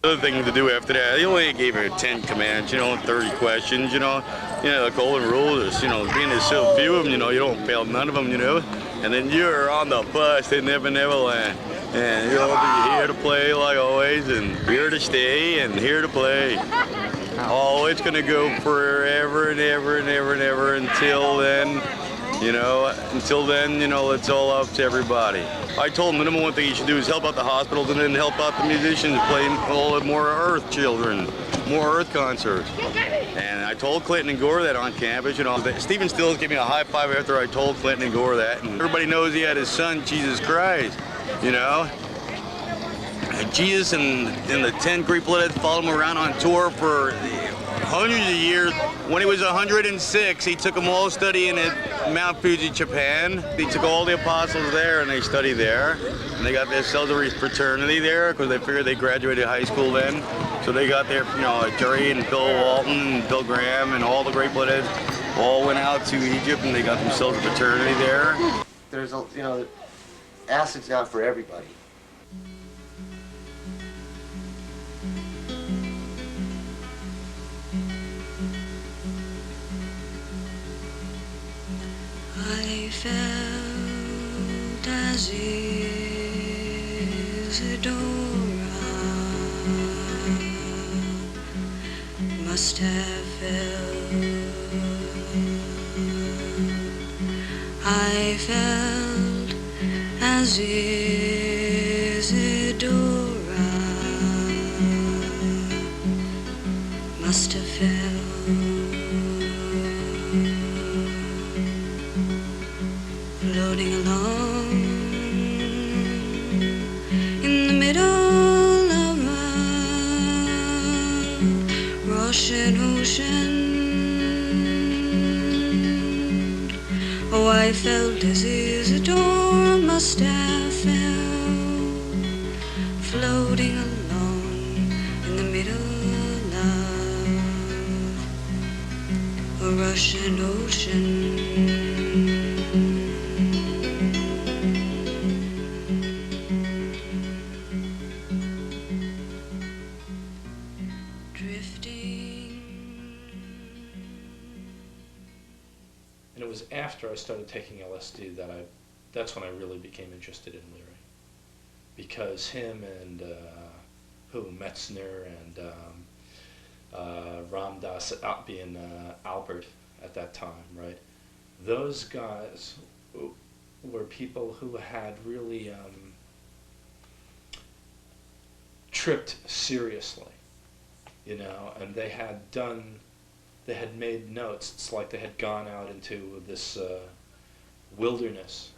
Other thing to do after that, he only gave me 10 commands, 30 questions, the golden rule is, being a so few of them, you don't fail none of them, and then you're on the bus to Never Neverland, and you'll be here to play like always, and here to stay, and here to play. Oh, it's gonna go forever and ever and ever and ever until then. It's all up to everybody. I told him the number one thing he should do is help out the hospitals and then help out the musicians, playing all the more Earth children, more Earth concerts. And I told Clinton and Gore that on campus. Stephen Stills gave me a high five after I told Clinton and Gore that. And everybody knows he had his son, Jesus Christ, And Jesus and the 10 Greek Bloodheads followed him around on tour for hundreds of years. When he was 106, he took them all studying at Mount Fuji, Japan. He took all the apostles there and they studied there. And they got their Celebrity fraternity there because they figured they graduated high school then. So they got there, Jerry and Bill Walton and Bill Graham and all the Great Bloodheads all went out to Egypt and they got themselves a fraternity there. There's acid's not for everybody. I felt as Isidora must have felt. I felt as Isidora must have felt. Floating along in the middle of a rushing ocean. Oh, I felt as Isidore must have felt, floating along in the middle of a rushing ocean. And it was after I started taking LSD that's when I really became interested in Leary. Because him and Metzner and Ramdas being Albert at that time, right? Those guys were people who had really tripped seriously, and they had made notes. It's like they had gone out into this wilderness.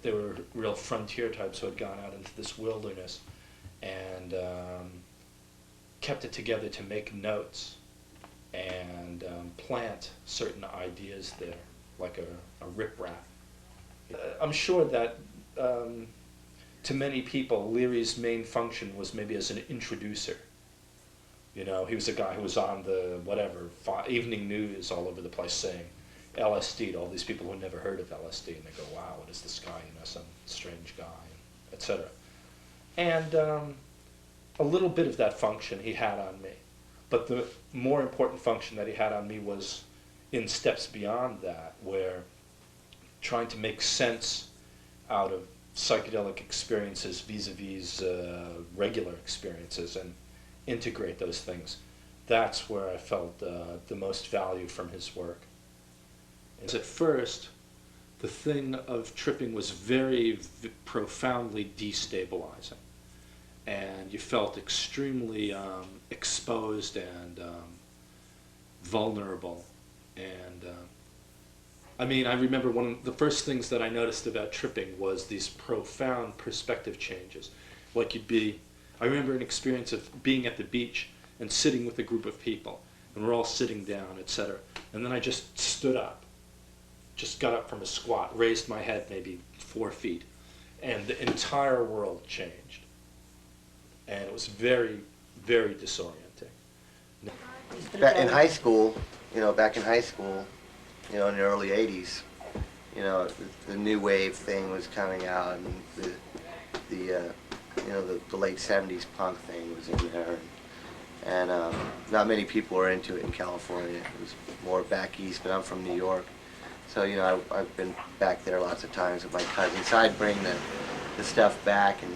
They were real frontier types who had gone out into this wilderness and kept it together to make notes and plant certain ideas there, like a riprap. I'm sure that to many people, Leary's main function was maybe as an introducer. He was a guy who was on the evening news all over the place saying LSD to all these people who never heard of LSD, and they go, "Wow, what is this guy? Some strange guy," etc. And a little bit of that function he had on me, but the more important function that he had on me was in steps beyond that, where trying to make sense out of psychedelic experiences vis-a-vis regular experiences and integrate those things. That's where I felt the most value from his work. At first, the thing of tripping was very profoundly destabilizing, and you felt extremely exposed and vulnerable. And I remember one of the first things that I noticed about tripping was these profound perspective changes. Like I remember an experience of being at the beach and sitting with a group of people, and we're all sitting down, etc. And then I just stood up, just got up from a squat, raised my head maybe 4 feet, and the entire world changed. And it was very, very disorienting. In high school, back in high school, in the early 80s, the new wave thing was coming out, and the the late 70s punk thing was in there. And not many people were into it in California. It was more back east, but I'm from New York. So, I've been back there lots of times with my cousins. So I'd bring the stuff back, and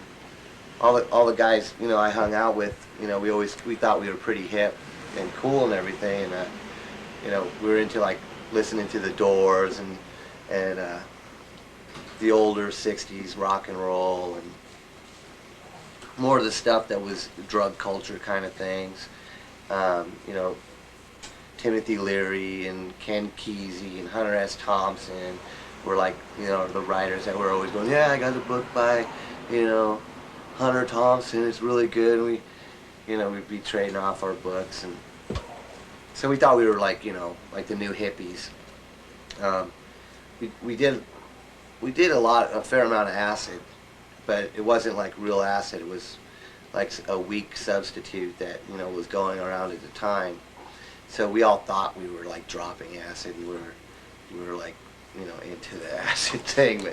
all the guys, I hung out with, we thought we were pretty hip and cool and everything. And, we were into like listening to the Doors and the older 60s rock and roll and more of the stuff that was drug culture kind of things. Timothy Leary and Ken Kesey and Hunter S. Thompson were like, the writers that were always going, yeah, I got a book by, Hunter Thompson, it's really good. And we'd be trading off our books. And so we thought we were like, like the new hippies. We did a fair amount of acid, but it wasn't like real acid. It was like a weak substitute that was going around at the time. So we all thought we were like dropping acid, and we were like into the acid thing,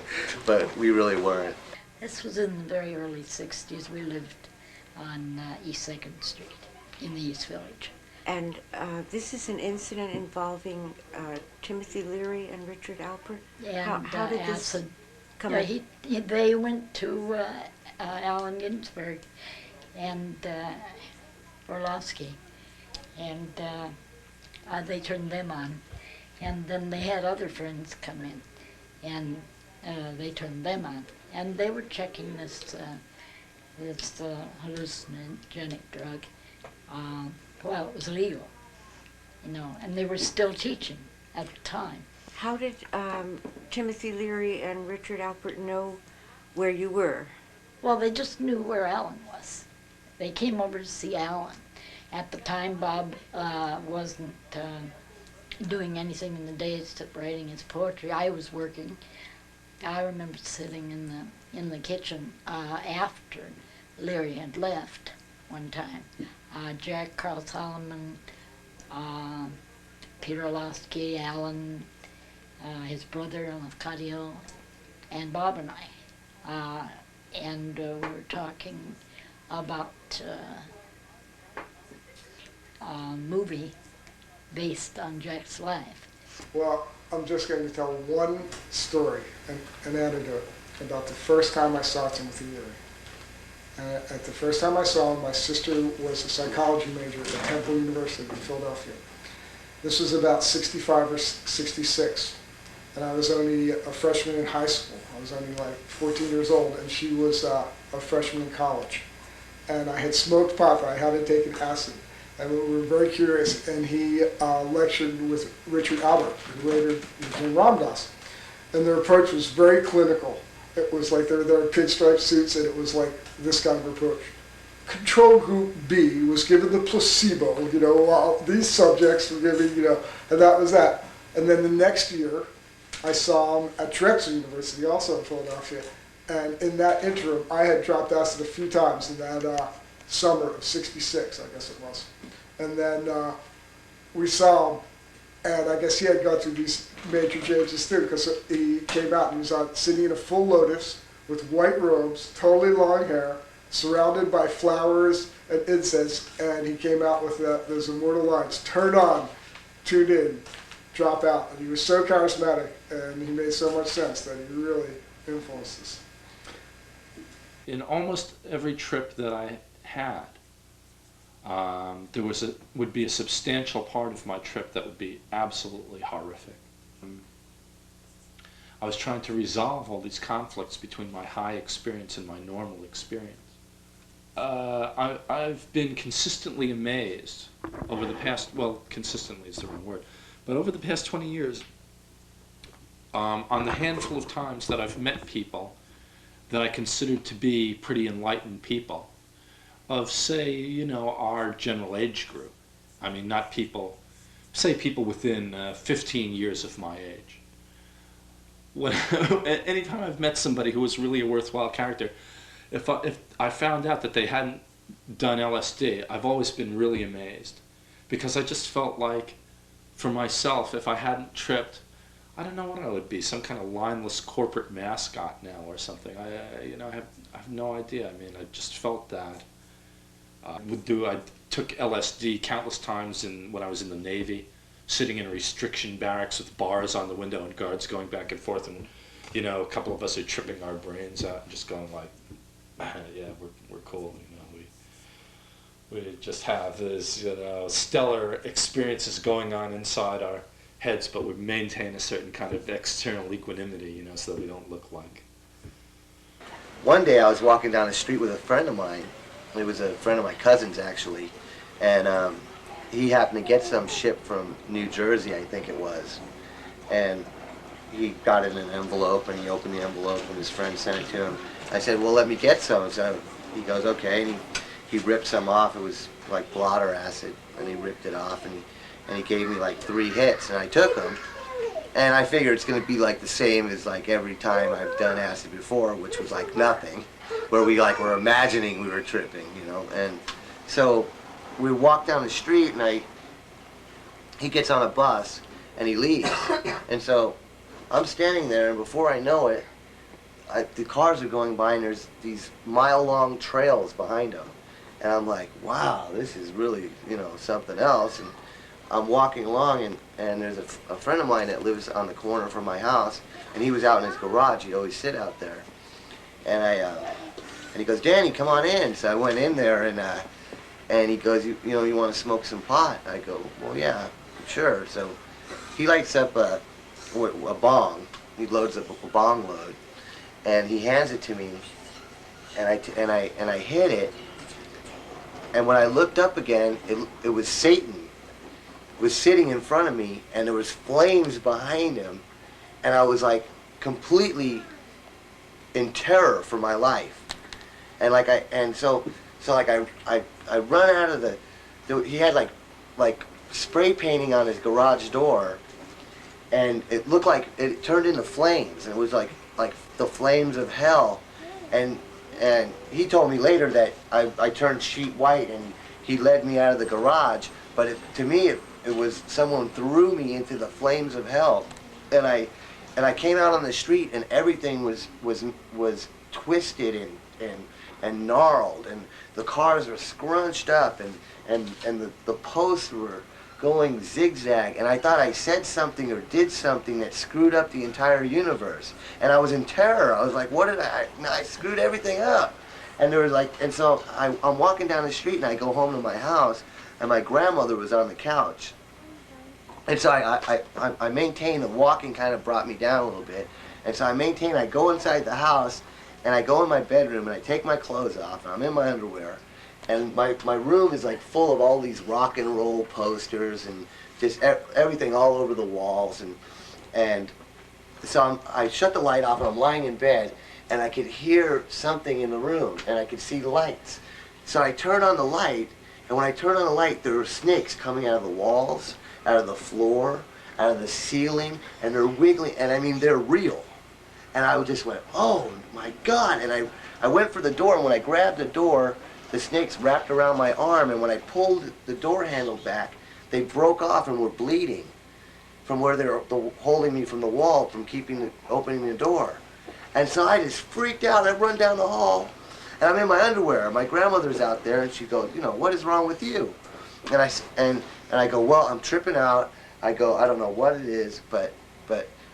but we really weren't. This was in the very early 60s. We lived on East 2nd Street in the East Village. And this is an incident involving Timothy Leary and Richard Alpert. And how did this acid. come Yeah, in? they went to Allen Ginsberg and Orlovsky, and they turned them on. And then they had other friends come in, and they turned them on. And they were checking this hallucinogenic drug. Well, it was legal, and they were still teaching at the time. How did Timothy Leary and Richard Alpert know where you were? Well, they just knew where Alan was. They came over to see Alan. At the time, Bob wasn't doing anything in the day except writing his poetry. I was working. I remember sitting in the kitchen after Leary had left one time. Jack, Carl Solomon, Peter Orlovsky, Alan, his brother Lafcadio, and Bob and I. And we were talking about a movie based on Jack's life. Well, I'm just going to tell one story, an anecdote, about the first time I saw Timothy Leary. At the first time I saw him, my sister was a psychology major at Temple University in Philadelphia. This was about 65 or 66, and I was only a freshman in high school. I was only like 14 years old, and she was a freshman in college. And I had smoked pot, but I hadn't taken acid. And we were very curious, and he lectured with Richard Albert, who later became Ram Dass. And their approach was very clinical. It was like they were in pinstripe suits, and it was like this kind of approach. Control group B was given the placebo, while these subjects were given, and that was that. And then the next year, I saw him at Drexel University, also in Philadelphia. And in that interim, I had dropped acid a few times in that summer of '66, I guess it was. And then we saw him, and I guess he had gone through these major changes too, because he came out and he was sitting in a full lotus with white robes, totally long hair, surrounded by flowers and incense, and he came out with those immortal lines, turn on, tune in, drop out. And he was so charismatic, and he made so much sense that he really influenced us. In almost every trip that I had, there would be a substantial part of my trip that would be absolutely horrific. I was trying to resolve all these conflicts between my high experience and my normal experience. I've been consistently amazed over the past, well, consistently is the wrong word, but over the past 20 years, on the handful of times that I've met people that I considered to be pretty enlightened people, of, say, our general age group. I mean, not people, say people within 15 years of my age. Anytime I've met somebody who was really a worthwhile character, if I found out that they hadn't done LSD, I've always been really amazed. Because I just felt like, for myself, if I hadn't tripped, I don't know what I would be, some kind of lineless corporate mascot now or something. I have no idea. I mean, I just felt that. I took LSD countless times when I was in the Navy, sitting in restriction barracks with bars on the window and guards going back and forth, and a couple of us are tripping our brains out and just going like, yeah, we're cool. We just have this stellar experiences going on inside our heads, but we maintain a certain kind of external equanimity, so that we don't look like. One day I was walking down the street with a friend of mine. It was a friend of my cousin's, actually, and he happened to get some ship from New Jersey, I think it was, and he got it in an envelope, and he opened the envelope, and his friend sent it to him. I said, well, let me get some. So he goes, okay, and he ripped some off. It was like blotter acid, and he ripped it off, and he gave me like 3 hits, and I took them, and I figured it's going to be like the same as like every time I've done acid before, which was like nothing, where we like were imagining we were tripping, and so we walked down the street, and he gets on a bus, and he leaves, and so I'm standing there, and before I know it, the cars are going by, and there's these mile-long trails behind them, and I'm like, wow, this is really, something else. And I'm walking along, and there's a friend of mine that lives on the corner from my house, and he was out in his garage. He'd always sit out there, and he goes, Danny, come on in. So I went in there, and he goes, you want to smoke some pot? I go, well, yeah, sure. So he lights up a bong. He loads up a bong load, and he hands it to me, and I hit it, and when I looked up again, it was Satan was sitting in front of me, and there was flames behind him, and I was like completely in terror for my life, and so I run out of he had like spray painting on his garage door, and it looked like it turned into flames, and it was like the flames of hell, and he told me later that I turned sheet white, and he led me out of the garage, but to me it was someone threw me into the flames of hell, and I came out on the street, and everything was twisted and gnarled, and the cars were scrunched up, and the posts were going zigzag, and I thought I said something or did something that screwed up the entire universe, and I was in terror. I was like, what did I screwed everything up, and there was and so I'm walking down the street, and I go home to my house, and my grandmother was on the couch, and so I maintain the walking kind of brought me down a little bit, and so I go inside the house, and I go in my bedroom, and I take my clothes off, and I'm in my underwear, and my room is like full of all these rock and roll posters and just everything all over the walls, and so I shut the light off, and I'm lying in bed, and I could hear something in the room, and I could see the lights. So I turn on the light, and when I turn on the light, there were snakes coming out of the walls, out of the floor, out of the ceiling, and they're wiggling, and I mean, they're real. And I just went, oh my God, and I went for the door, and when I grabbed the door, the snakes wrapped around my arm, and when I pulled the door handle back, they broke off and were bleeding from where they were holding me from the wall from opening the door. And so I just freaked out. I run down the hall, and I'm in my underwear. My grandmother's out there, and she goes, what is wrong with you? And I go, well, I'm tripping out. I go, I don't know what it is, but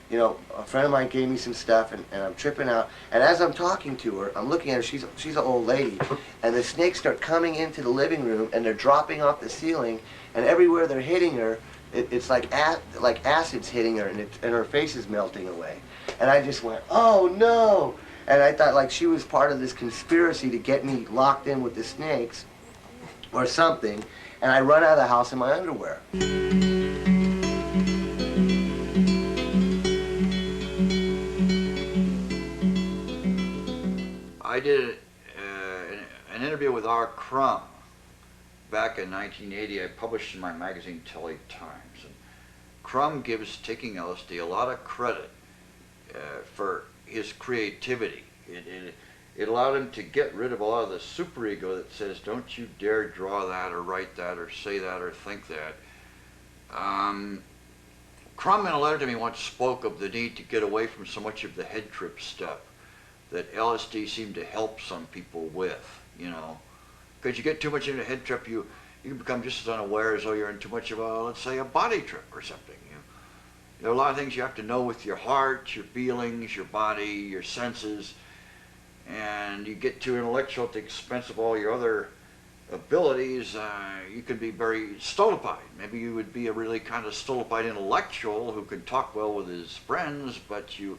a friend of mine gave me some stuff, and I'm tripping out. And as I'm talking to her, I'm looking at her, she's an old lady, and the snakes start coming into the living room, and they're dropping off the ceiling, and everywhere they're hitting her, it's like acid's hitting her, and her face is melting away. And I just went, oh no! And I thought like she was part of this conspiracy to get me locked in with the snakes, or something, and I run out of the house in my underwear. I did an interview with R. Crumb back in 1980. I published in my magazine Telly Times. And Crumb gives taking LSD a lot of credit for his creativity. It allowed him to get rid of a lot of the superego that says, don't you dare draw that or write that or say that or think that. Crum in a letter to me once spoke of the need to get away from so much of the head trip stuff that LSD seemed to help some people with, you know. Because you get too much into a head trip, you can become just as unaware as though you're in too much of a, let's say, a body trip or something. There are a lot of things you have to know with your heart, your feelings, your body, your senses, and you get too intellectual at the expense of all your other abilities, you can be very stultified. Maybe you would be a really kind of stultified intellectual who can talk well with his friends, but you'd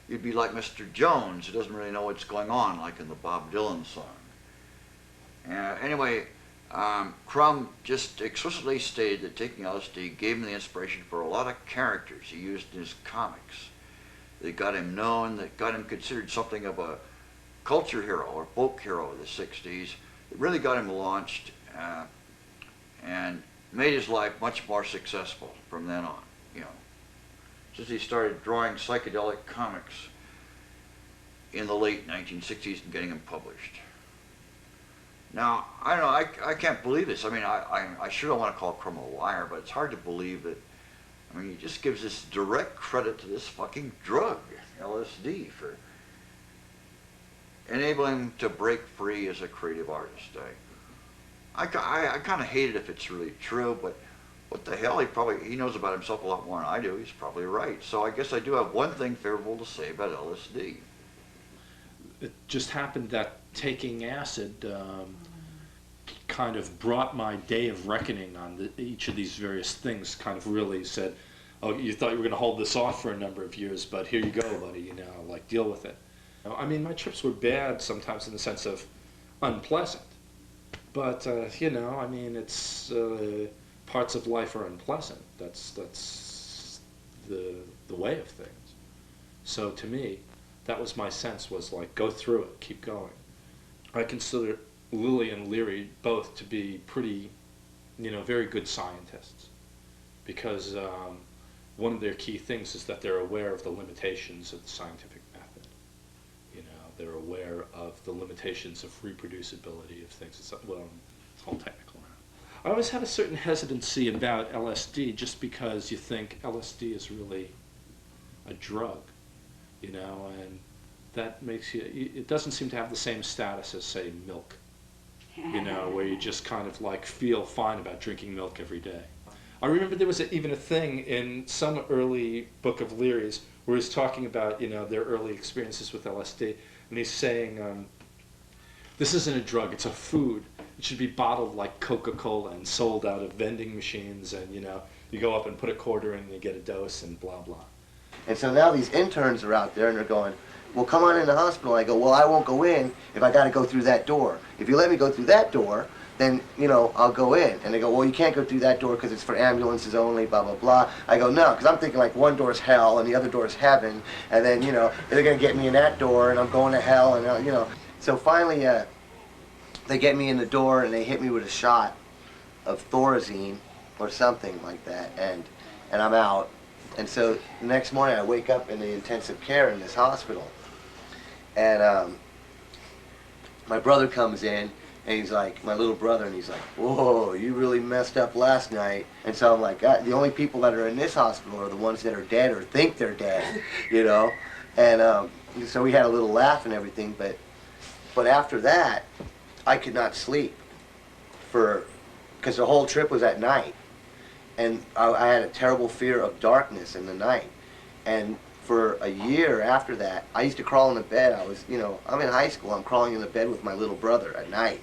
be like Mr. Jones, who doesn't really know what's going on, like in the Bob Dylan song. Anyway, Crum just explicitly stated that taking LSD gave him the inspiration for a lot of characters he used in his comics. That got him known, that got him considered something of a culture hero or folk hero of the 60s. It really got him launched and made his life much more successful from then on, you know. Since he started drawing psychedelic comics in the late 1960s and getting them published. Now, I don't know, I can't believe this. I mean, I sure don't want to call Crum a liar, but it's hard to believe that, I mean, he just gives this direct credit to this fucking drug, LSD, for enabling him to break free as a creative artist. I kind of hate it if it's really true, but what the hell, he knows about himself a lot more than I do. He's probably right. So I guess I do have one thing favorable to say about LSD. It just happened that taking acid kind of brought my day of reckoning on each of these various things, kind of really said, oh, you thought you were going to hold this off for a number of years, but here you go, buddy, you know, like, deal with it. I mean, my trips were bad sometimes in the sense of unpleasant, but, you know, I mean, it's, parts of life are unpleasant. That's the way of things. So to me, that was my sense, was like, go through it, keep going. I consider Lilly and Leary both to be pretty, you know, very good scientists, because one of their key things is that they're aware of the limitations of the scientific method. You know, they're aware of the limitations of reproducibility of things. It's all technical now. I always had a certain hesitancy about LSD, just because you think LSD is really a drug, you know, and that makes you, it doesn't seem to have the same status as, say, milk, you know, where you just kind of like feel fine about drinking milk every day. I remember there was even a thing in some early book of Leary's where he's talking about, you know, their early experiences with LSD, and he's saying, this isn't a drug, it's a food. It should be bottled like Coca-Cola and sold out of vending machines, and, you know, you go up and put a quarter in and you get a dose and blah, blah. And so now these interns are out there and they're going, well, come on in the hospital. I go, well, I won't go in if I got to go through that door. If you let me go through that door, then, you know, I'll go in. And they go, well, you can't go through that door because it's for ambulances only, blah, blah, blah. I go, no, because I'm thinking like one door's hell and the other door's heaven. And then, you know, they're going to get me in that door and I'm going to hell and, you know. So finally, they get me in the door and they hit me with a shot of Thorazine or something like that. And I'm out. And so the next morning I wake up in the intensive care in this hospital. And my brother comes in, and he's like, my little brother, and he's like, whoa, you really messed up last night. And so I'm like, the only people that are in this hospital are the ones that are dead or think they're dead, you know? And so we had a little laugh and everything, but after that, I could not sleep because the whole trip was at night. And I had a terrible fear of darkness in the night. And for a year after that, I used to crawl in the bed. I was, you know, I'm in high school. I'm crawling in the bed with my little brother at night.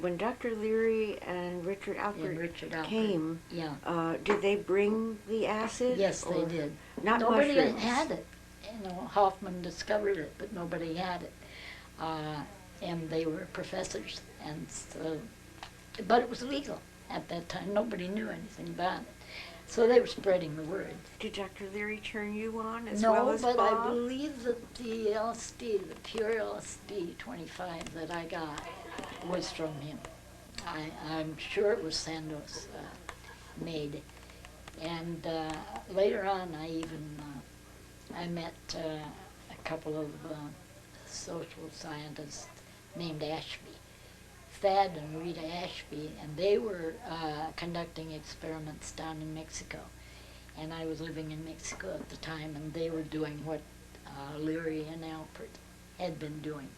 When Dr. Leary and Richard Alpert came, yeah. Did they bring the acid? Yes, they did. Not nobody mushrooms. had it. You know, Hoffman discovered it, but nobody had it. And they were professors, and so, but it was legal at that time. Nobody knew anything about it. So they were spreading the word. Did Dr. Leary turn you on as well as No, but Bob? I believe that the LSD, the pure LSD 25 that I got, was from him. I'm sure it was Sandoz made. And later on, I met a couple of social scientists named Ashby. Thad and Rita Ashby, and they were conducting experiments down in Mexico. and I was living in Mexico at the time, and they were doing what Leary and Alpert had been doing.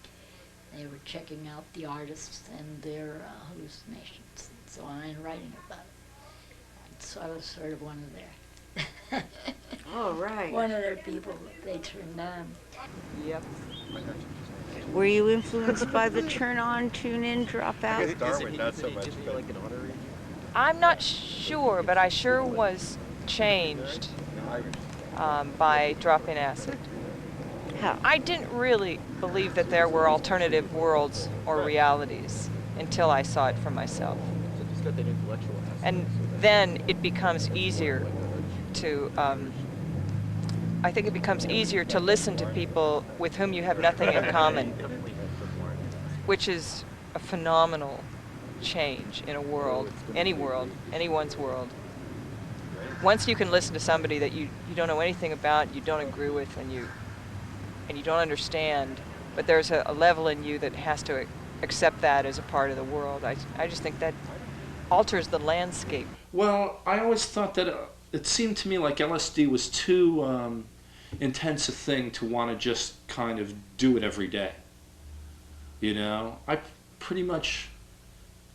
They were checking out the artists and their hallucinations, and so on, and writing about it. And so I was sort of one of their Oh, right. one of their people that they turned on. Yep. Were you influenced by the turn on, tune in, drop out? Darwin, not so much. I'm not sure, but I sure was changed by drop-in acid. How? I didn't really believe that there were alternative worlds or realities until I saw it for myself. And then it becomes easier to, I think it becomes easier to listen to people with whom you have nothing in common, which is a phenomenal change in a world, anyone's world. Once you can listen to somebody that you don't know anything about, you don't agree with, and you don't understand, but there's a level in you that has to accept that as a part of the world. I just think that alters the landscape. Well, I always thought that it seemed to me like LSD was too intense a thing to want to just kind of do it every day. You know, I pretty much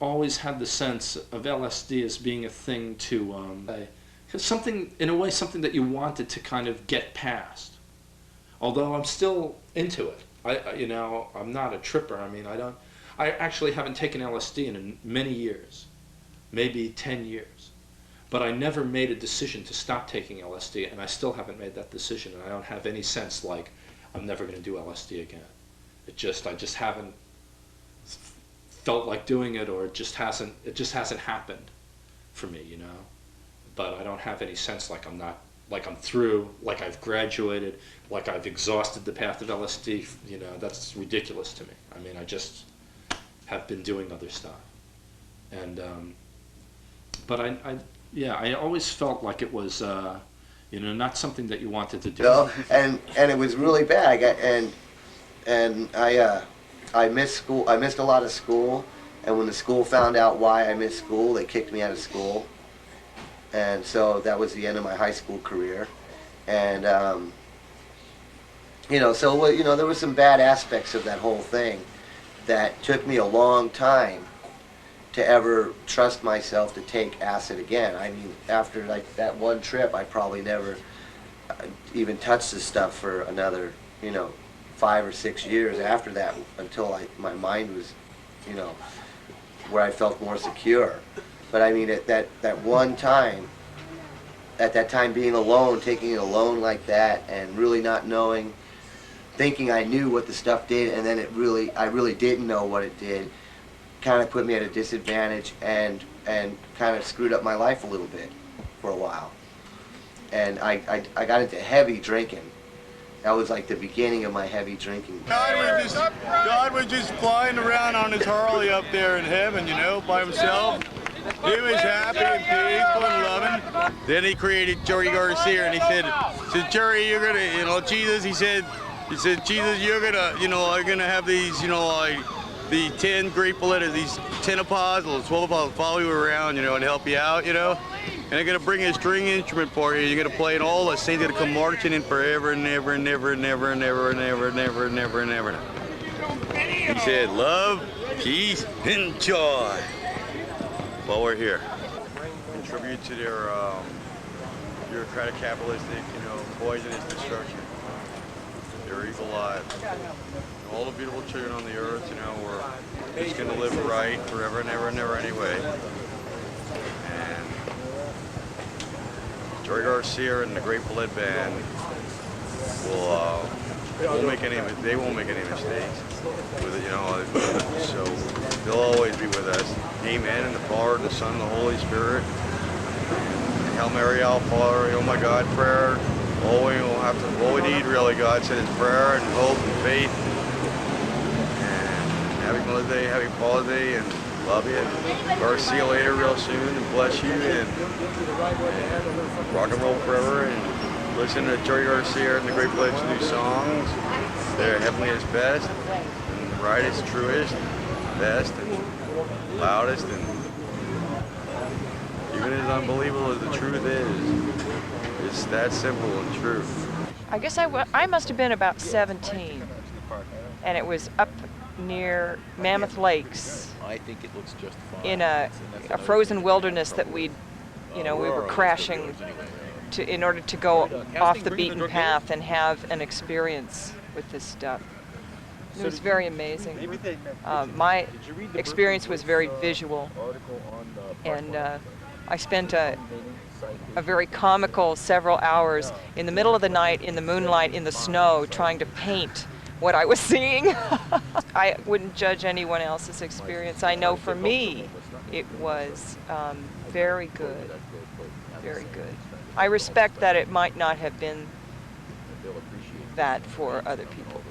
always had the sense of LSD as being a thing to, something, in a way, something that you wanted to kind of get past. Although I'm still into it. I'm not a tripper. I mean, I actually haven't taken LSD in many years, maybe 10 years. But I never made a decision to stop taking LSD, and I still haven't made that decision, and I don't have any sense like I'm never going to do LSD again. I just haven't felt like doing it, or it just hasn't happened for me, you know. But I don't have any sense like I'm through, like I've graduated, like I've exhausted the path of LSD, you know. That's ridiculous to me. I mean, I just have been doing other stuff. And but I always felt like it was not something that you wanted to do. No, and it was really bad. I missed school. I missed a lot of school, and when the school found out why I missed school, they kicked me out of school. And so that was the end of my high school career. And there were some bad aspects of that whole thing that took me a long time to ever trust myself to take acid again. I mean, after like that one trip, I probably never even touched this stuff for another, 5 or 6 years after that, until my mind was, where I felt more secure. But I mean, at that one time, at that time being alone, taking it alone like that, and really not knowing, thinking I knew what the stuff did, and then I really didn't know what it did, kind of put me at a disadvantage and kind of screwed up my life a little bit for a while. And I got into heavy drinking. That was like the beginning of my heavy drinking. God was just flying around on his Harley up there in heaven, by himself. He was happy and peaceful and loving. Then he created Jerry Garcia, and he said, Jerry, you're gonna, Jesus, he said, Jesus, you're gonna have these, like the 10 Greek letters, these 10 apostles, 12 apostles follow you around, and help you out, And they're gonna bring a string instrument for you. You're gonna play it all. The saints are gonna come marching in forever and never, never, never, never, never, never, never, never. He said, love, peace, and joy. While we're here, contribute to their bureaucratic, capitalistic, poisonous destruction. Their evil lives. All the beautiful children on the earth, we're just gonna live right forever and ever and ever anyway. And Joey Garcia and the Grateful Dead Band won't make any mistakes with it, so they'll always be with us. Amen, and the Father, and the Son, and the Holy Spirit. And Hail Mary, Our Father, oh my God, prayer. All we need really, God said, is prayer and hope and faith. And happy Mother's Day, happy Father's Day, and love you. And see you later real soon, and bless you, and rock and roll forever. And listen to Joey Garcia and the Great Dead's new songs. They're heavenliest best, and brightest, truest, best, and loudest, and even as unbelievable as the truth is. It's that simple and true. I guess I must have been about 17, and it was up near Mammoth Lakes in a frozen wilderness that we were crashing in order to go off the beaten path and have an experience with this stuff. It was very amazing. My experience was very visual, and I spent a very comical several hours in the middle of the night, in the moonlight, in the snow, trying to paint what I was seeing. I wouldn't judge anyone else's experience. I know for me, it was very good, very good. I respect that it might not have been that for other people.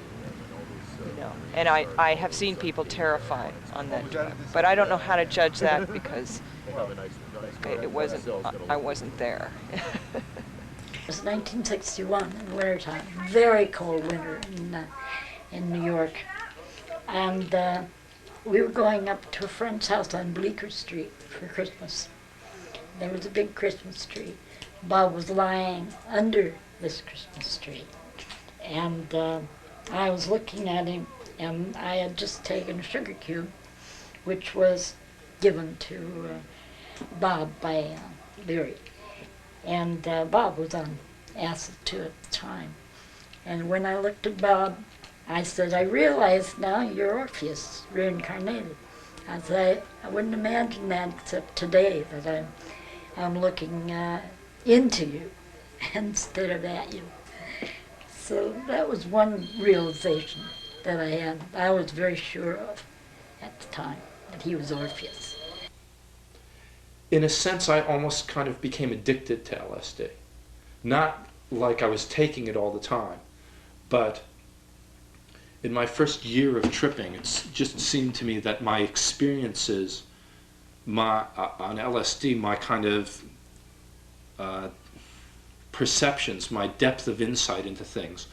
And I have seen people terrified on that trip, but I don't know how to judge that because it wasn't. I wasn't there. It was 1961 in wintertime, very cold winter in New York, and we were going up to a friend's house on Bleecker Street for Christmas. There was a big Christmas tree. Bob was lying under this Christmas tree, and I was looking at him, and I had just taken a sugar cube, which was given to Bob by Leary. And Bob was on acid too at the time. And when I looked at Bob, I said, I realize now you're Orpheus reincarnated. I said, I wouldn't imagine that except today, that I'm looking into you instead of at you. So that was one realization that I had. I was very sure of at the time, that he was Orpheus. In a sense, I almost kind of became addicted to LSD. Not like I was taking it all the time, but in my first year of tripping, it just seemed to me that my experiences on LSD, my kind of perceptions, my depth of insight into things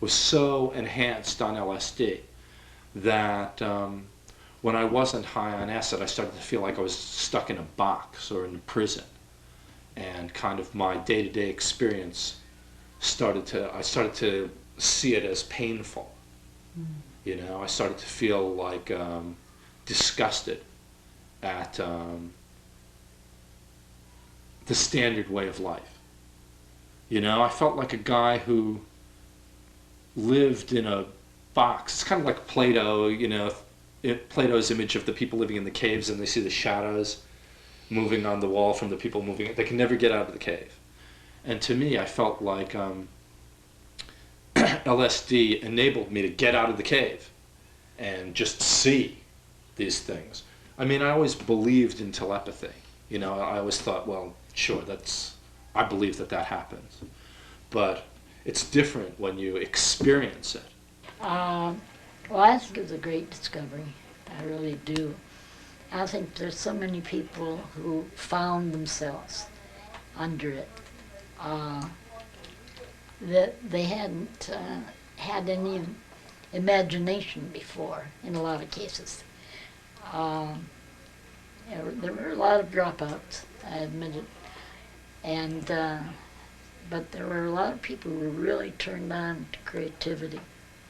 was so enhanced on LSD that when I wasn't high on acid, I started to feel like I was stuck in a box or in a prison, and kind of my day-to-day experience I started to see it as painful. I started to feel like disgusted at the standard way of life. I felt like a guy who lived in a box. It's kind of like Plato, Plato's image of the people living in the caves, and they see the shadows moving on the wall from the people moving. They can never get out of the cave. And to me, I felt like LSD enabled me to get out of the cave and just see these things. I mean, I always believed in telepathy. I always thought, well, sure, I believe that happens. But it's different when you experience it. Well, I think it was a great discovery. I really do. I think there's so many people who found themselves under it that they hadn't had any imagination before in a lot of cases. There were a lot of dropouts, I admit it, and but there were a lot of people who were really turned on to creativity.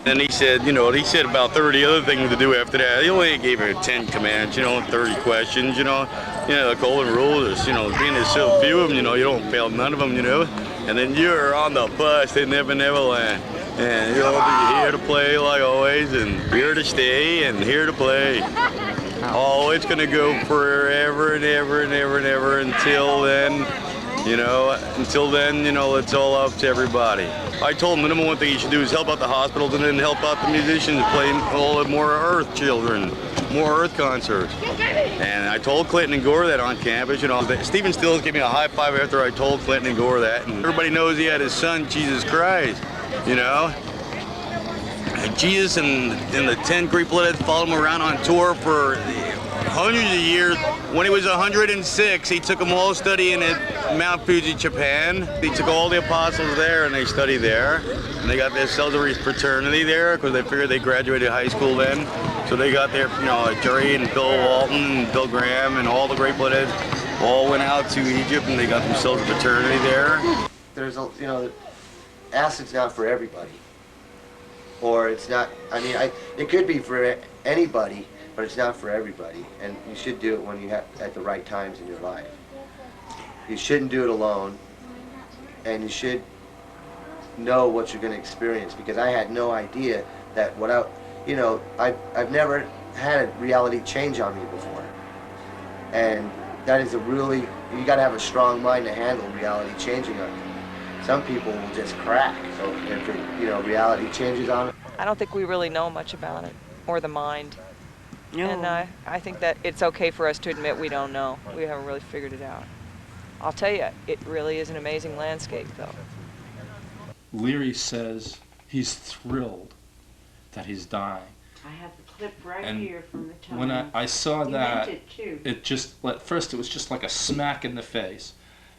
And he said about 30 other things to do after that. He only gave me 10 commands, 30 questions, the golden rule is, being there's so few of them, you don't fail none of them, and then you're on the bus in Never Neverland, and you're here to play like always, and here to stay, and here to play. Oh, it's gonna go forever and ever and ever and ever until then. Until then, it's all up to everybody. I told him the number one thing he should do is help out the hospitals and then help out the musicians, playing all the more Earth children, more Earth concerts. And I told Clinton and Gore that on campus. Stephen Stills gave me a high five after I told Clinton and Gore that. And everybody knows he had his son, Jesus Christ, And Jesus and the 10 Greek blooded followed him around on tour for hundreds of years. When he was 106, he took them all studying at Mount Fuji, Japan. He took all the apostles there and they studied there. And they got their Celebrity fraternity there because they figured they graduated high school then. So they got their, Jerry and Bill Walton and Bill Graham and all the great bloodheads all went out to Egypt and they got themselves a fraternity there. there's a, you know, acid's not for everybody. Or it's not, I mean, it could be for anybody, but it's not for everybody. And you should do it when you have, at the right times in your life. You shouldn't do it alone, and you should know what you're going to experience, because I had no idea that without, you know, I've never had a reality change on me before. And that is a really, you got to have a strong mind to handle reality changing on you. Some people will just crack if it, you know, reality changes on them. I don't think we really know much about it, or the mind. No. And I think that it's okay for us to admit we don't know. We haven't really figured it out. I'll tell you, it really is an amazing landscape, though. Leary says he's thrilled that he's dying. I have the clip right And here from the time. When I saw He that, meant it too. it just, at first it was just like a smack in the face.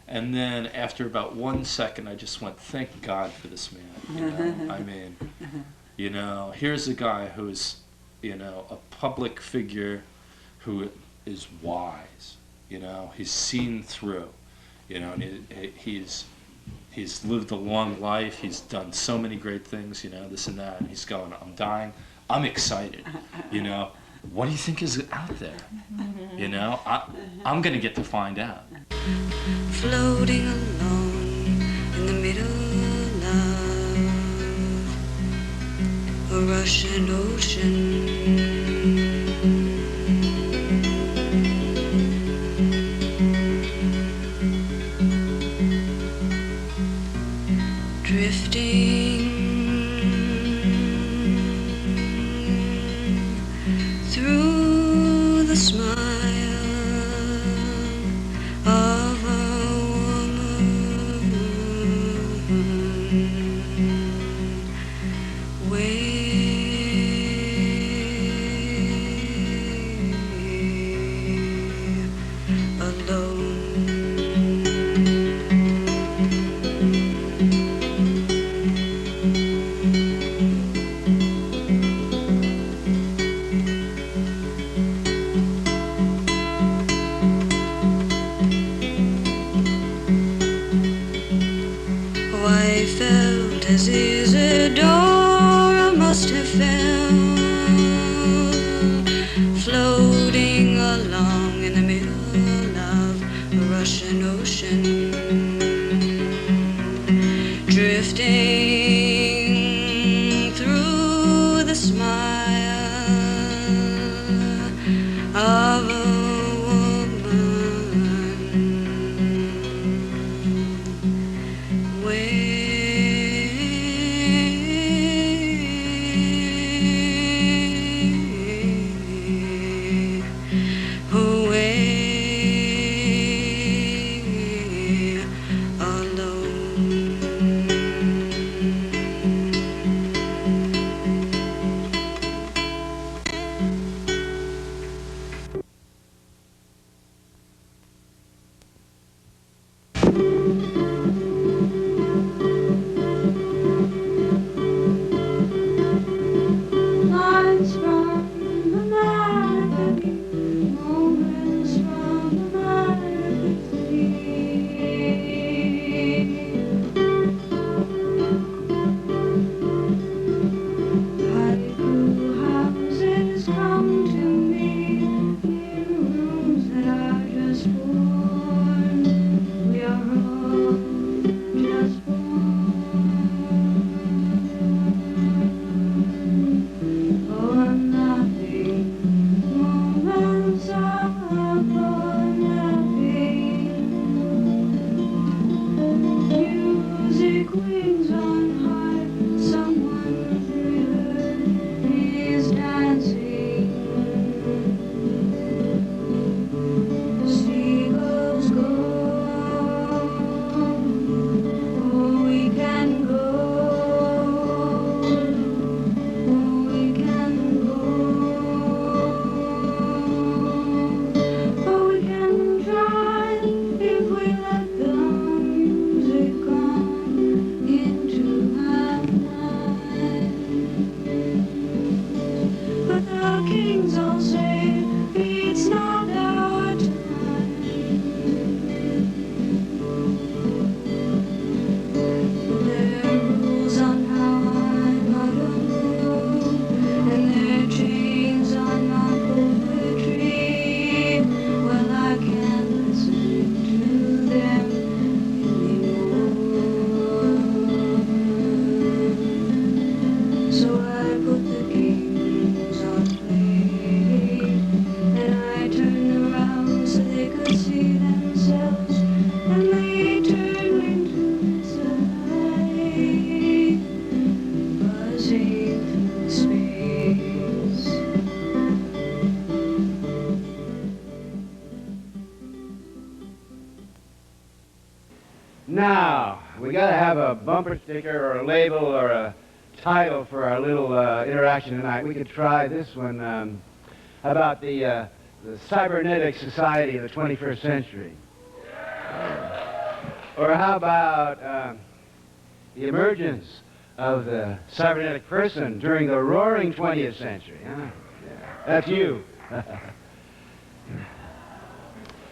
And then after about 1 second, I just went, thank God for this man. You know? I mean, you know, here's a guy who's, you know, a public figure who is wise. You know, he's seen through. You know, and he's lived a long life. He's done so many great things. You know, this and that. And he's going, I'm dying. I'm excited. You know, what do you think is out there? You know, I'm going to get to find out. Floating alone in the middle of a Russian ocean. Drifting through the smile of a woman, way alone. I felt as Isadora must have felt, floating along in the middle of a Russian ocean, drifting through the smile of a woman, way have a bumper sticker or a label or a title for our little interaction tonight, we could try this one. How about the cybernetic society of the 21st century? Or how about the emergence of the cybernetic person during the roaring 20th century? Huh? Yeah. That's you.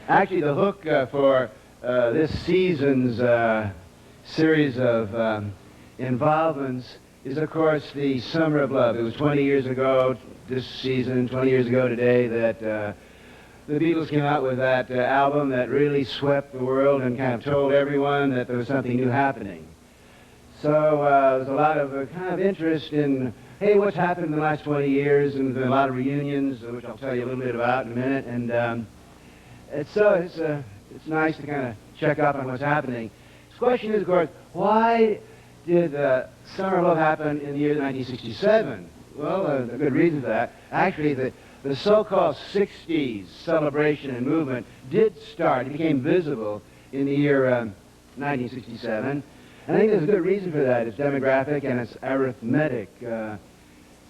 Actually, the hook for this season's series of involvements is, of course, the Summer of Love. It was 20 years ago this season, 20 years ago today, that the Beatles came out with that album that really swept the world and kind of told everyone that there was something new happening. So there's a lot of kind of interest in, hey, what's happened in the last 20 years, and there's been a lot of reunions, which I'll tell you a little bit about in a minute. And it's nice to kind of check up on what's happening. The question is, of course, why did Summer of Love happen in the year 1967? Well, a good reason for that. Actually, the so-called 60s celebration and movement did start. It became visible in the year 1967. And I think there's a good reason for that. It's demographic and it's arithmetic.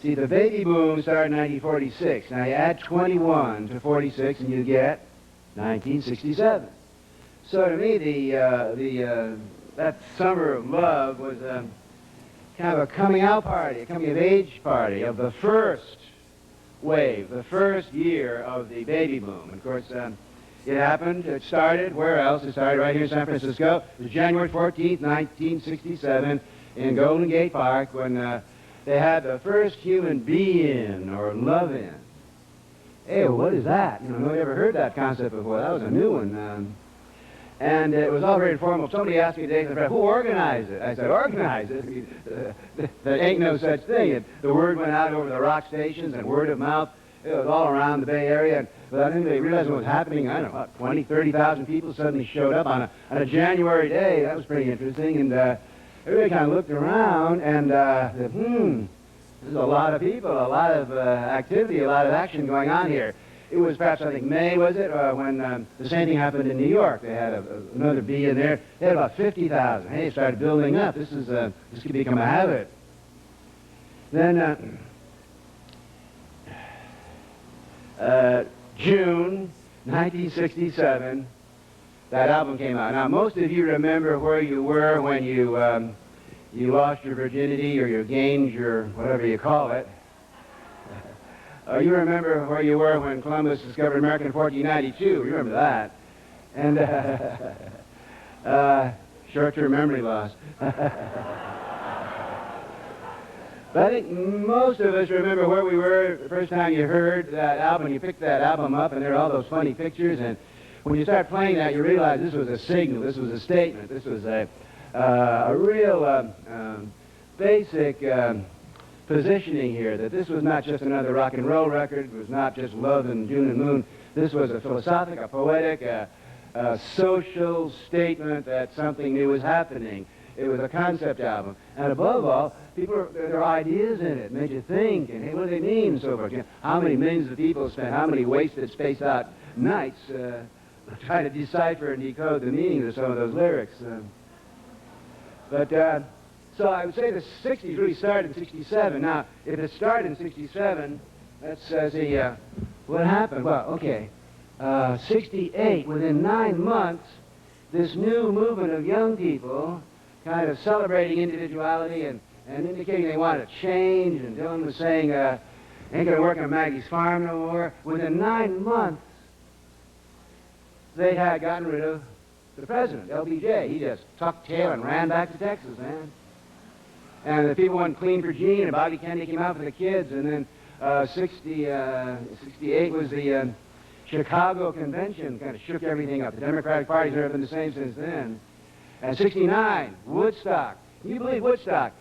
See, the baby boom started in 1946. Now you add 21 to 46 and you get 1967. So to me, that Summer of Love was kind of a coming out party, a coming of age party of the first wave, the first year of the baby boom. Of course, it happened, it started, where else? It started right here in San Francisco. It was January 14th, 1967, in Golden Gate Park, when they had the first human be-in, or love-in. Hey, well, what is that? You know, nobody ever heard that concept before. That was a new one. And it was all very informal. Somebody asked me today, who organized it? I said, organize it? There ain't no such thing. The word went out over the rock stations and word of mouth. It was all around the Bay Area. And without anybody realizing what was happening, I don't know, about 20, 30,000 people suddenly showed up on a January day. That was pretty interesting. And everybody kind of looked around and said, there's a lot of people, a lot of activity, a lot of action going on here. It was perhaps, I think, May, was it, when the same thing happened in New York. They had another bee in there. They had about 50,000. Hey, it started building up. This could become a habit. Then June 1967, that album came out. Now, most of you remember where you were when you lost your virginity or you gained your whatever you call it. You remember where you were when Columbus discovered America in 1492. You remember that. And short-term memory loss. But I think most of us remember where we were the first time you heard that album. You picked that album up, and there are all those funny pictures. And when you start playing that, you realize this was a signal. This was a statement. This was a real basic positioning here, that this was not just another rock and roll record. It was not just love and June and Moon. This was a philosophic, a poetic, a social statement that something new was happening. It was a concept album. And above all, there are ideas in it, made you think, and hey, what do they mean, and so forth. You know, how many millions of people spent, how many wasted, spaced out nights trying to decipher and decode the meaning of some of those lyrics. So I would say the 60s really started in 67. Now, if it started in 67, let's see, what happened? Well, okay, 68, within 9 months, this new movement of young people kind of celebrating individuality and indicating they wanted to change, and Dylan was saying, ain't gonna work on Maggie's farm no more. Within 9 months, they had gotten rid of the president, LBJ. He just tucked tail and ran back to Texas, man. And the people went clean for Gene, and Bobby Kennedy came out for the kids, and then 68 was the Chicago Convention, kind of shook everything up. The Democratic Party's never been the same since then. And 69, Woodstock. Can you believe Woodstock?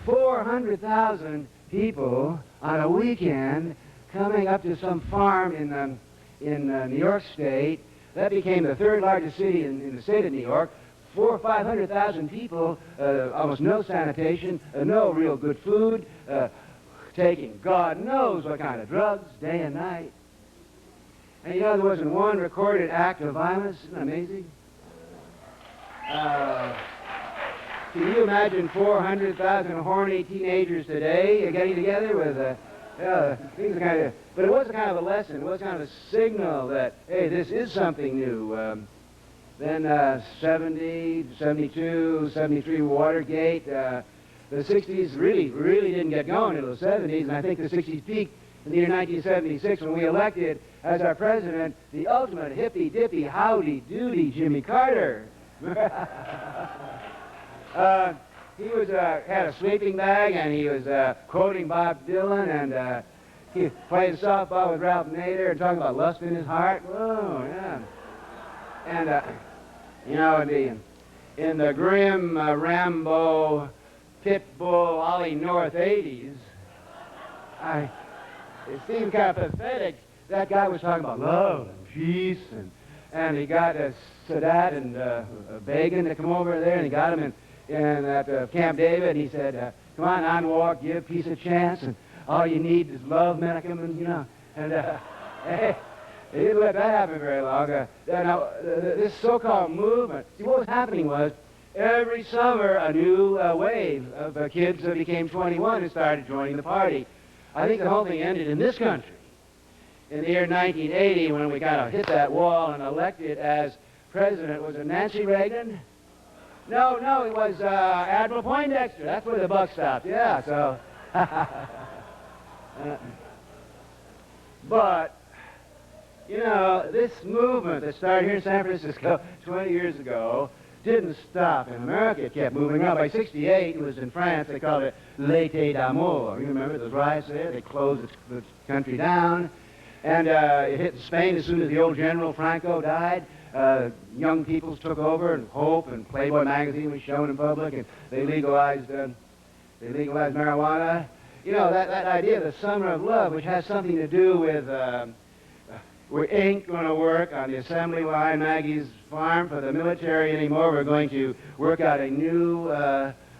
400,000 people on a weekend coming up to some farm in New York State. That became the third largest city in the state of New York. 400,000 or 500,000 people, almost no sanitation, no real good food, taking God knows what kind of drugs, day and night. And you know, there wasn't one recorded act of violence. Isn't that amazing? Can you imagine 400,000 horny teenagers today getting together with things kind of, but it was kind of a lesson. It was kind of a signal that, hey, this is something new. Then 70, 72, 73 Watergate. The 60s really didn't get going until the 70s, and I think the 60s peaked in the year 1976 when we elected as our president the ultimate hippy-dippy howdy-doody Jimmy Carter. He was had a sleeping bag, and he was quoting Bob Dylan, and he played softball with Ralph Nader and talking about lust in his heart. Oh, yeah. And, you know, in the grim Rambo, Pitbull, Ollie North 80s, it seemed kind of pathetic. That guy was talking about love and peace, and he got Sadat and Begin to come over there, and he got him in at Camp David, and he said, come on, Anwar, give peace a chance, and all you need is love, Menachem, and, you know, and he didn't let that happen very long. Now, this so-called movement, see, what was happening was, every summer a new wave of kids that became 21 and started joining the party. I think the whole thing ended in this country in the year 1980 when we kind of hit that wall and elected as president. Was it Nancy Reagan? No, it was Admiral Poindexter. That's where the buck stopped. Yeah, so. But, you know, this movement that started here in San Francisco 20 years ago didn't stop. In America, it kept moving up. By 68, it was in France. They called it l'été d'amour. You remember those riots there? They closed the country down. And it hit Spain as soon as the old General Franco died. Young people took over, and Hope and Playboy magazine was shown in public, and they legalized marijuana. You know, that idea of the summer of love, which has something to do with we ain't going to work on the assembly line, Maggie's farm for the military anymore. We're going to work out a new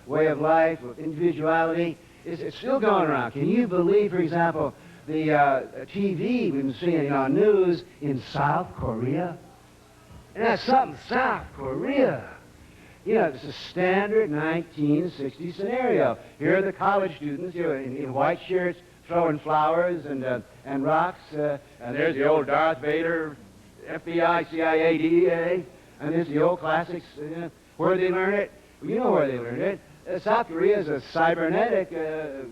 way of life with individuality. It's still going around. Can you believe, for example, the TV we've been seeing on news in South Korea? And that's something, South Korea. You know, it's a standard 1960s scenario. Here are the college students, you know, in white shirts, throwing flowers and rocks. And there's the old Darth Vader, FBI, CIA, DEA. And there's the old classics. Where did they learn it? Well, you know where they learned it. South Korea is a cybernetic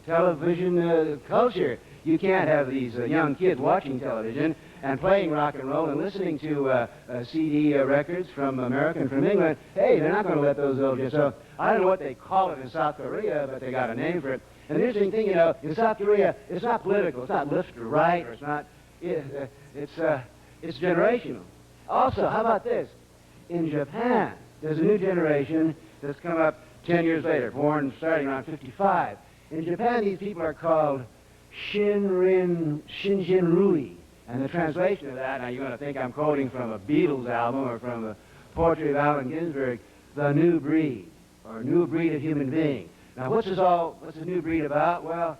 television culture. You can't have these young kids watching television and playing rock and roll and listening to CD records from America and from England. Hey, they're not going to let those old kids. So I don't know what they call it in South Korea, but they got a name for it. And the interesting thing, you know, in South Korea, it's not political. It's not left or right, or it's not. It's generational. Also, how about this? In Japan, there's a new generation that's come up 10 years later, born starting around 55. In Japan, these people are called Shinjin-rui. And the translation of that, now you're going to think I'm quoting from a Beatles album or from the poetry of Allen Ginsberg, the new breed, or new breed of human being. Now what's this new breed about? Well,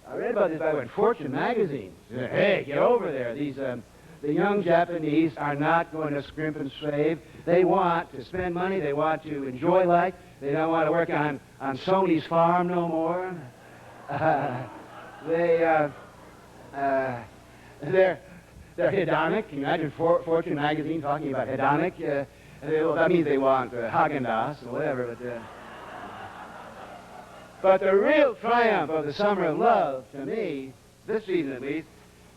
I read about this by the way in Fortune magazine. Hey, get over there. These, the young Japanese are not going to scrimp and save. They want to spend money. They want to enjoy life. They don't want to work on Sony's farm no more. They're hedonic. Can you imagine Fortune magazine talking about hedonic? That means they want Haagen-Dazs or whatever. But the real triumph of the summer of love, to me, this season at least,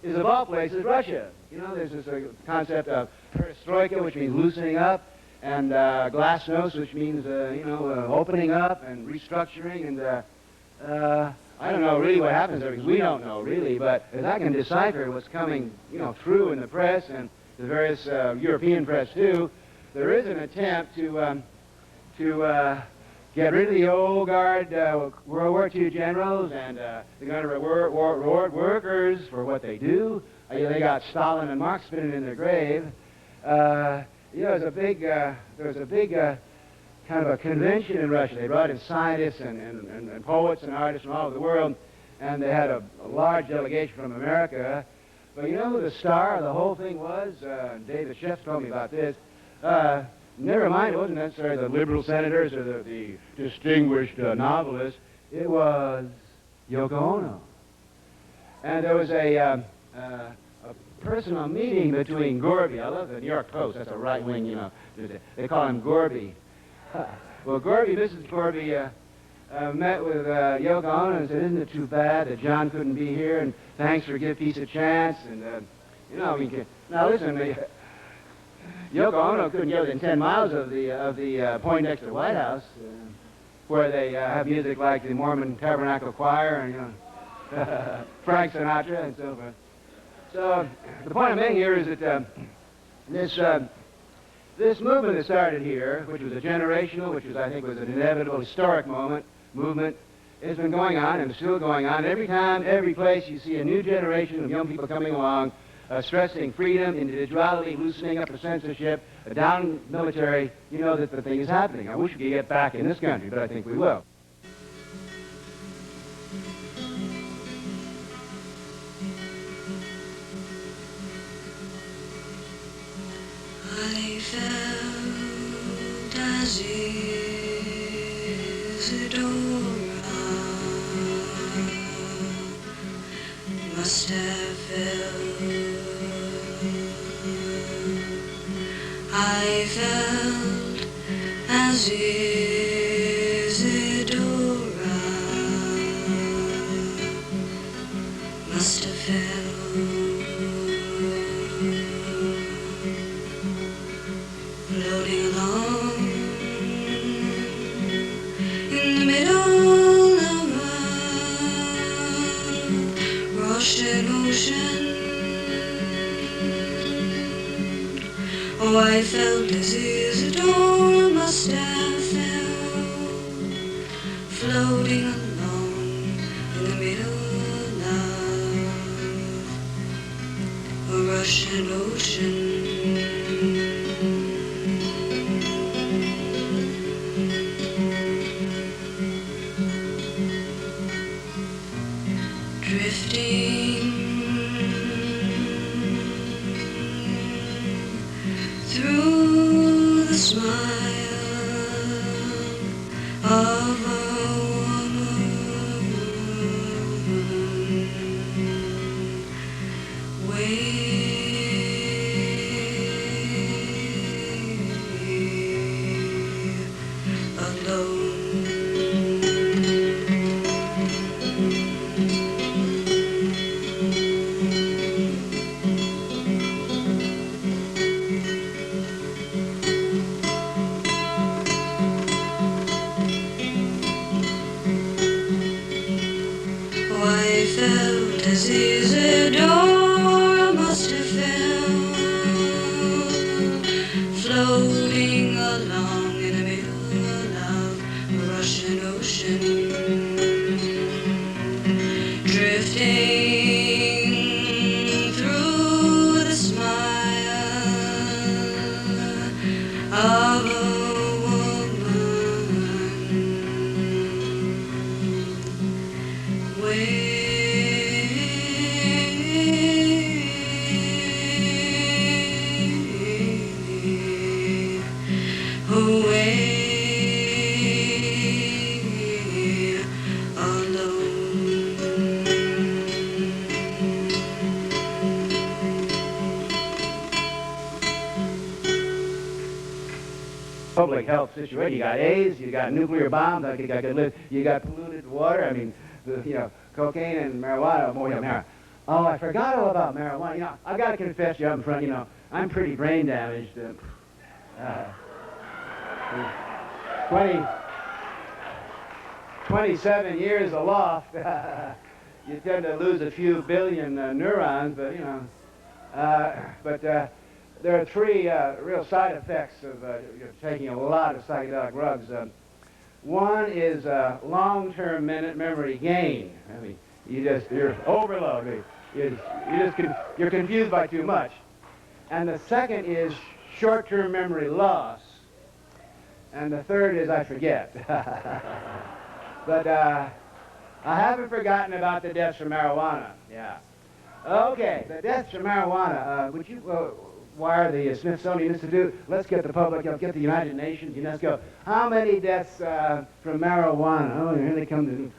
is of all places Russia. You know, there's this concept of perestroika, which means loosening up, and glasnost, which means opening up and restructuring. And I don't know really what happens there, because we don't know really. But as I can decipher what's coming, through in the press and the various European press too, there is an attempt to get rid of the old guard World War II generals, and they're going to reward workers for what they do. They got Stalin and Marx spinning in their grave. There was a big kind of a convention in Russia. They brought in scientists and poets and artists from all over the world, and they had a large delegation from America. But you know who the star of the whole thing was? David Sheff told me about this. never mind, it wasn't necessarily the liberal senators or the distinguished novelists. It was Yoko Ono. And there was a personal meeting between Gorby. I love the New York Post. That's a right-wing, you know. They call him Gorby. Well, Gorby, Mrs. Gorby, met with Yoko Ono and said, "Isn't it too bad that John couldn't be here? And thanks for giving peace a chance." And you know, we can. Now listen, Yoko Ono couldn't get within 10 miles of the Poindexter White House, where they have music like the Mormon Tabernacle Choir and, you know, Frank Sinatra and so forth. So the point I'm making here is that this movement that started here, which was a generational, which was, I think, was an inevitable historic movement, has been going on and is still going on. Every time, every place, you see a new generation of young people coming along, stressing freedom, individuality, loosening up the censorship, down military. You know that the thing is happening. I wish we could get back in this country, but I think we will. I felt as Isadora must have felt. I felt as Isadora must have felt. Floating along in the middle of a rushing ocean. Oh, I felt as Isadora must have felt, floating along in the middle of a rushing ocean. Drifting through the smile of a woman, way alone. I felt as Isadora must have felt, floating along in the middle of a rushing ocean, drifting through the smile of a Public health situation. You got AIDS, you got nuclear bombs, you got polluted water. I mean, you know, cocaine and marijuana. Oh, yeah, marijuana. Oh, I forgot all about marijuana. You know, I've got to confess you up in front. You know, I'm pretty brain damaged. 27 years aloft. You tend to lose a few billion neurons, but you know, there are three real side effects of taking a lot of psychedelic drugs. One is long-term memory gain. I mean, you're overloaded. You're confused by too much. And the second is short-term memory loss. And the third is I forget. But I haven't forgotten about the deaths from marijuana. Yeah. Okay, the deaths from marijuana. wire the Smithsonian Institute. Let's get the public, get the United Nations, UNESCO. How many deaths from marijuana? Oh, here they come to,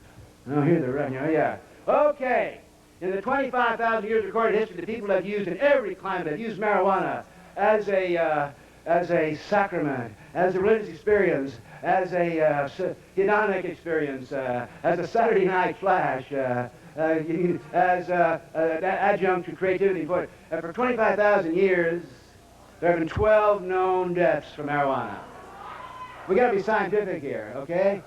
oh, here's the revenue, yeah. Okay, in the 25,000 years recorded history, the people have used, in every climate, have used marijuana as a sacrament, as a religious experience, as a hedonic experience, as a Saturday night flash, as an adjunct to creativity. For 25,000 years, there have been 12 known deaths from marijuana. We got to be scientific here, okay?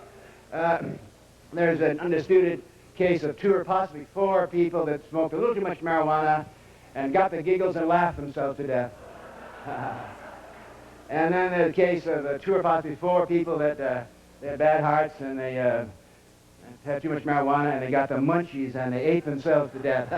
There's an undisputed case of 2 or possibly 4 people that smoked a little too much marijuana and got the giggles and laughed themselves to death. And then there's a case of 2 or possibly 4 people that they had bad hearts and they had too much marijuana and they got the munchies and they ate themselves to death.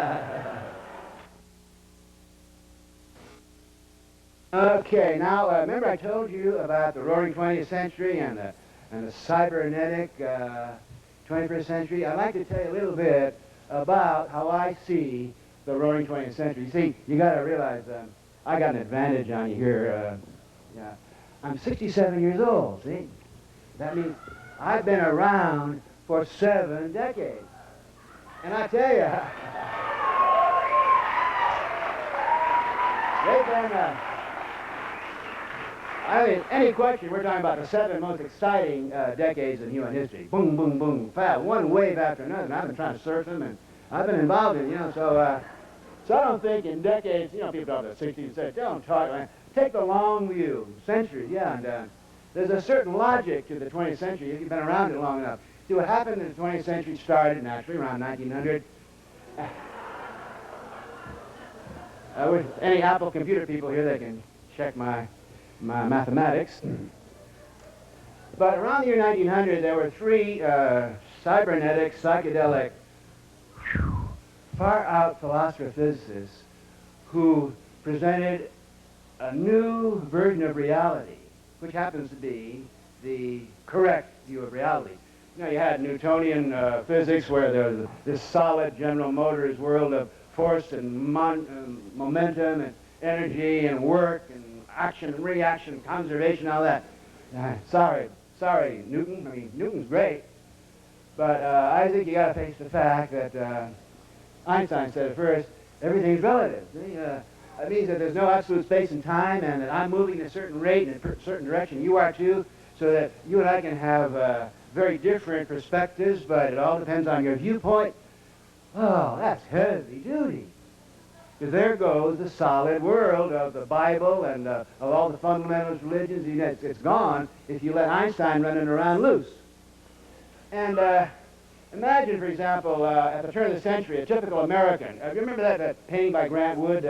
Okay, now remember I told you about the roaring 20th century and the cybernetic 21st century? I'd like to tell you a little bit about how I see the roaring 20th century. You see, you got to realize I got an advantage on you here. Yeah. I'm 67 years old, see? That means I've been around for 7 decades. And I tell you, they've been, I mean, any question, we're talking about the 7 most exciting decades in human history. Boom, boom, boom, fast, one wave after another. And I've been trying to surf them, and I've been involved in, so I don't think in decades, people talk about the 60s and 70s, don't talk, take the long view, centuries, yeah, and there's a certain logic to the 20th century if you've been around it long enough. See, what happened in the 20th century started naturally around 1900. With any Apple computer people here, they can check my mathematics. But around the year 1900, there were 3 cybernetic, psychedelic, far-out philosopher-physicists who presented a new version of reality, which happens to be the correct view of reality. You had Newtonian physics where there was this solid General Motors world of force and momentum and energy and work and action and reaction, conservation, all that. Sorry, Newton. I mean, Newton's great, but I think you got to face the fact that Einstein said at first, everything's relative. See? That means that there's no absolute space and time, and that I'm moving at a certain rate in a certain direction. You are too, so that you and I can have very different perspectives, but it all depends on your viewpoint. Oh, that's heavy duty. Because there goes the solid world of the Bible and of all the fundamentalist religions. It's gone if you let Einstein running around loose. And imagine, for example, at the turn of the century, a typical American. You remember that painting by Grant Wood,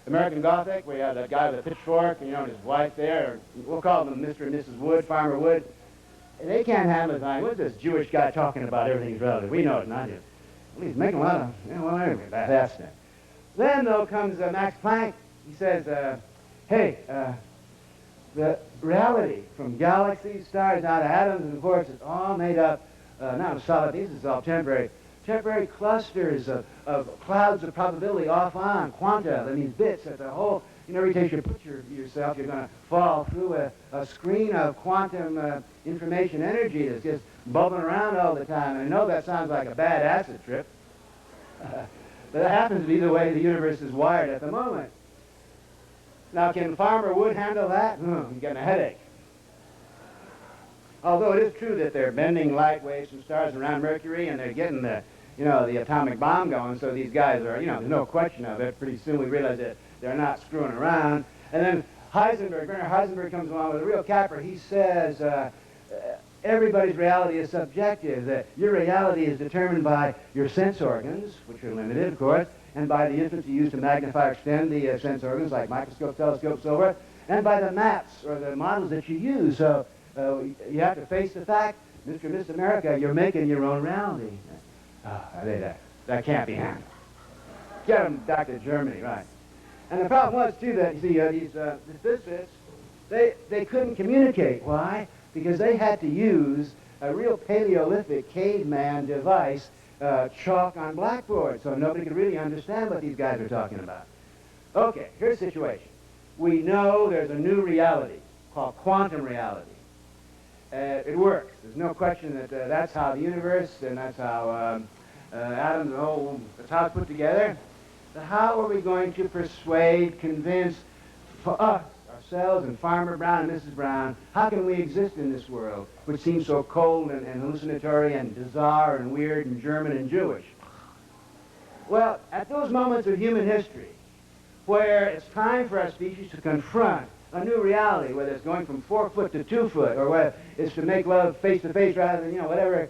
American Gothic, where you have that guy with a pitchfork, and and his wife there. We'll call them Mr. and Mrs. Wood, Farmer Wood. And they can't handle it. What's this Jewish guy talking about everything's relative? We know it's not just. Well, he's making a lot of, anyway, that's it. Then, though, comes Max Planck. He says, hey, the reality from galaxies, stars, down to atoms, and of course, it's all made up, not of solid, this is all temporary clusters of clouds of probability off on, quanta, that means bits, that's a whole, every time you put yourself, you're going to fall through a screen of quantum information energy that's just bubbling around all the time. And I know that sounds like a bad acid trip, but that happens to be the way the universe is wired at the moment. Now, can Farmer Wood handle that? He's getting a headache. Although it is true that they're bending light waves from stars around Mercury, and they're getting the atomic bomb going, so these guys are, there's no question of it. Pretty soon we realize that they're not screwing around. And then Werner Heisenberg comes along with a real capper. He says, everybody's reality is subjective, that your reality is determined by your sense organs, which are limited, of course, and by the instruments you use to magnify or extend the sense organs, like microscopes, telescopes, so forth, and by the maps or the models that you use. So you have to face the fact, Mr. and Miss America, you're making your own reality. That can't be handled. Get them back to Germany, right. And the problem was, too, that, you see, these physicists, they couldn't communicate. Why? Because they had to use a real Paleolithic caveman device, chalk on blackboard, so nobody could really understand what these guys are talking about. Okay, here's the situation. we know there's a new reality called quantum reality. It works. There's no question that that's how the universe and that's how atoms, that's how it's put together. But how are we going to persuade, convince for us, ourselves and Farmer Brown and Mrs. Brown, how can we exist in this world which seems so cold and hallucinatory and bizarre and weird and German and Jewish? Well, at those moments of human history where it's time for our species to confront a new reality, whether it's going from 4 foot to 2 foot, or whether it's to make love face to face rather than, whatever.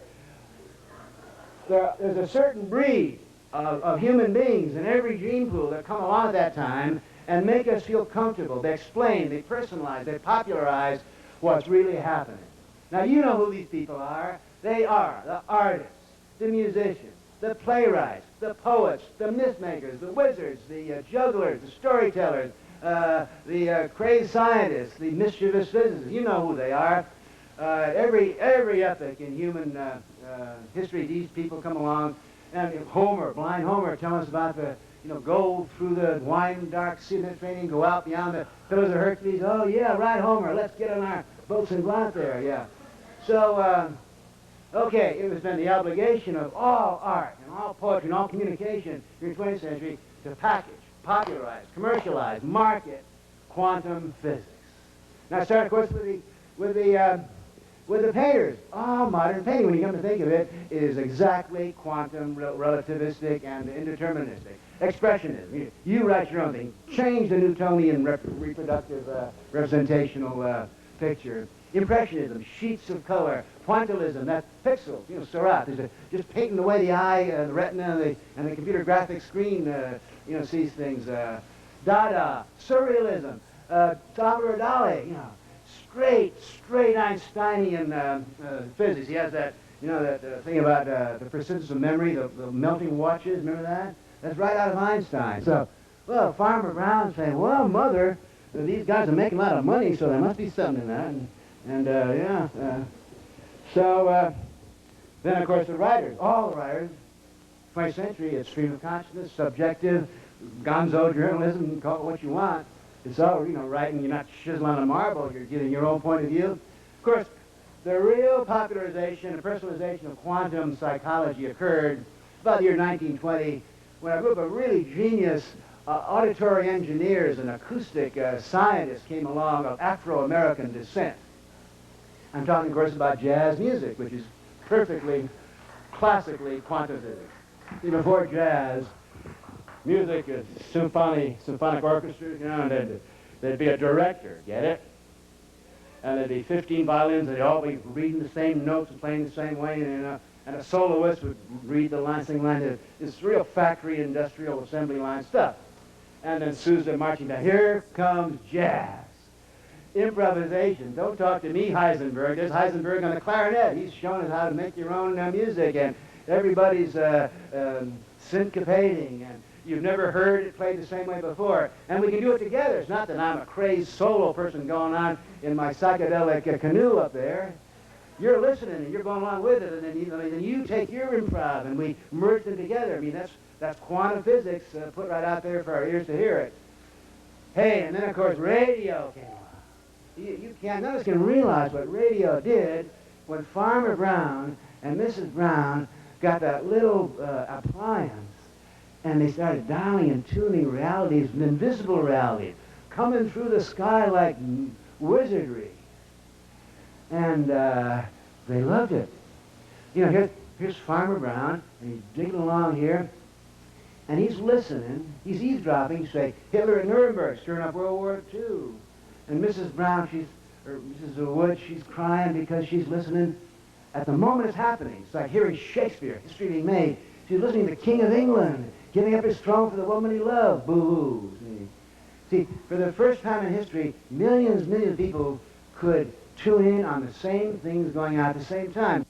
There's a certain breed of human beings in every gene pool that come along at that time and make us feel comfortable. They explain, they personalize, they popularize what's really happening. Now, you know who these people are. They are the artists, the musicians, the playwrights, the poets, the mythmakers, the wizards, the jugglers, the storytellers, the crazed scientists, the mischievous physicists. You know who they are. Every epoch in human history, these people come along, and Homer, blind Homer, telling us about the, go through the wine dark sea Mediterranean, go out beyond the pillars of Hercules. Oh yeah, right, Homer. Let's get on our boats and go out there. Yeah. So, okay, it has been the obligation of all art and all poetry and all communication in the 20th century to package, popularize, commercialize, market quantum physics. Now, I start, of course, with the painters. All modern painting, when you come to think of it, is exactly quantum relativistic and indeterministic. Expressionism. You write your own thing. Change the Newtonian reproductive representational picture. Impressionism, sheets of color. Pointillism, that's pixels, Seurat. Just painting away the eye, the retina, and the computer graphics screen, sees things. Dada, surrealism, Salvador Dali, straight Einsteinian physics. He has that, that thing about the persistence of memory, the melting watches, remember that? That's right out of Einstein. So, well, Farmer Brown's saying, well, Mother, these guys are making a lot of money, so there must be something in that. So, then, of course, the writers, all the writers, 20th century, it's stream of consciousness, subjective, gonzo journalism, call it what you want. It's all, writing, you're not chiseling on a marble, you're giving your own point of view. Of course, the real popularization and personalization of quantum psychology occurred about the year 1920 when a group of really genius auditory engineers and acoustic scientists came along of Afro-American descent. I'm talking, of course, about jazz music, which is perfectly, classically quantum physics. See, before jazz, music is symphonic orchestras, and there'd be a director, get it? And there'd be 15 violins, and they'd all be reading the same notes and playing the same way, and a soloist would read the line, sing line. It's real factory, industrial assembly line stuff. And then Sousa marching down, here comes jazz. Improvisation. Don't talk to me, Heisenberg. There's Heisenberg on the clarinet. He's showing us how to make your own music, and everybody's syncopating, and you've never heard it played the same way before. And we can do it together. It's not that I'm a crazed solo person going on in my psychedelic canoe up there. You're listening, and you're going along with it, and then you take your improv, and we merge them together. I mean, that's quantum physics put right out there for our ears to hear it. Hey, and then, of course, radio came on. None of us can realize what radio did when Farmer Brown and Mrs. Brown got that little appliance, and they started dialing and tuning realities, invisible realities, coming through the sky like wizardry. And they loved it. Here's Farmer Brown, and he's digging along here, and he's listening, he's eavesdropping, say, Hitler at Nuremberg, stirring up World War II. And Mrs. Brown, Mrs. Wood, she's crying because she's listening. At the moment it's happening, it's like hearing Shakespeare, history being made. She's listening to the King of England, giving up his throne for the woman he loved. Boo-hoo. See, for the first time in history, millions of people could tune in on the same things going on at the same time.